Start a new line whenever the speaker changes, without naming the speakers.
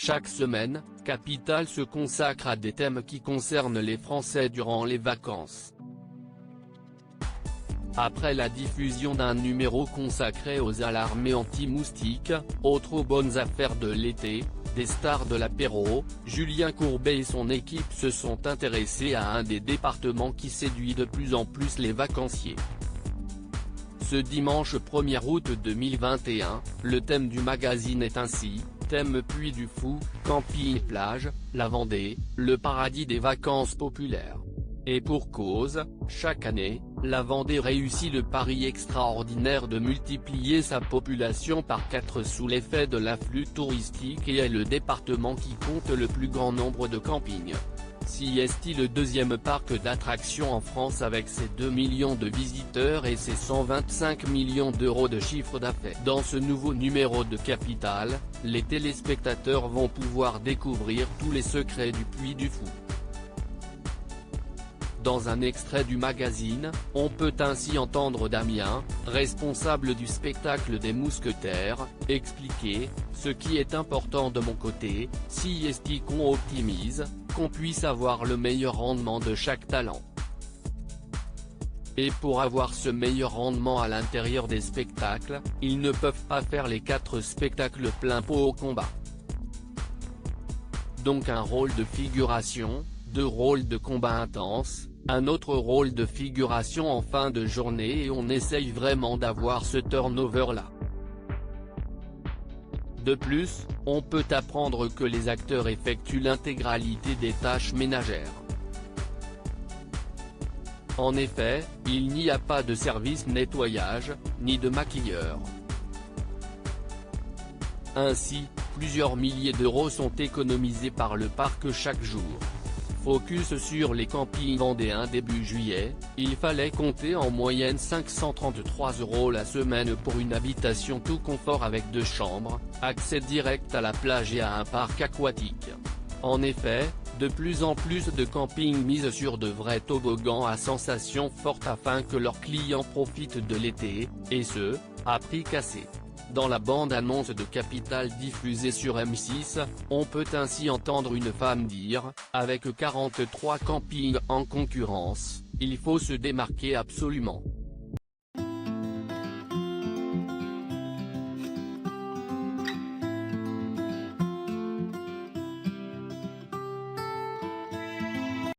Chaque semaine, Capital se consacre à des thèmes qui concernent les Français durant les vacances. Après la diffusion d'un numéro consacré aux alarmés anti-moustiques, autres bonnes affaires de l'été, des stars de l'apéro, Julien Courbet et son équipe se sont intéressés à un des départements qui séduit de plus en plus les vacanciers. Ce dimanche 1er août 2021, le thème du magazine est ainsi, thème Puy du Fou, camping et plage, la Vendée, le paradis des vacances populaires. Et pour cause, chaque année, la Vendée réussit le pari extraordinaire de multiplier sa population par 4 sous l'effet de l'afflux touristique et est le département qui compte le plus grand nombre de campings. CIST, le deuxième parc d'attractions en France avec ses 2 millions de visiteurs et ses 125 millions d'euros de chiffre d'affaires. Dans ce nouveau numéro de Capital, les téléspectateurs vont pouvoir découvrir tous les secrets du Puy du Fou. Dans un extrait du magazine, on peut ainsi entendre Damien, responsable du spectacle des Mousquetaires, expliquer « Ce qui est important de mon côté, CIST qu'on optimise, qu'on puisse avoir le meilleur rendement de chaque talent. Et pour avoir ce meilleur rendement à l'intérieur des spectacles, ils ne peuvent pas faire les 4 spectacles plein pot au combat. Donc un rôle de figuration, 2 rôles de combat intense, un autre rôle de figuration en fin de journée et on essaye vraiment d'avoir ce turnover-là. De plus, on peut apprendre que les acteurs effectuent l'intégralité des tâches ménagères. En effet, il n'y a pas de service nettoyage, ni de maquilleur. Ainsi, plusieurs milliers d'euros sont économisés par le parc chaque jour. Focus sur les campings vendéens début juillet, il fallait compter en moyenne 533 € la semaine pour une habitation tout confort avec 2 chambres, accès direct à la plage et à un parc aquatique. En effet, de plus en plus de campings misent sur de vrais toboggans à sensations fortes afin que leurs clients profitent de l'été, et ce, à prix cassé. Dans la bande-annonce de Capital diffusée sur M6, on peut ainsi entendre une femme dire, avec 43 campings en concurrence, il faut se démarquer absolument.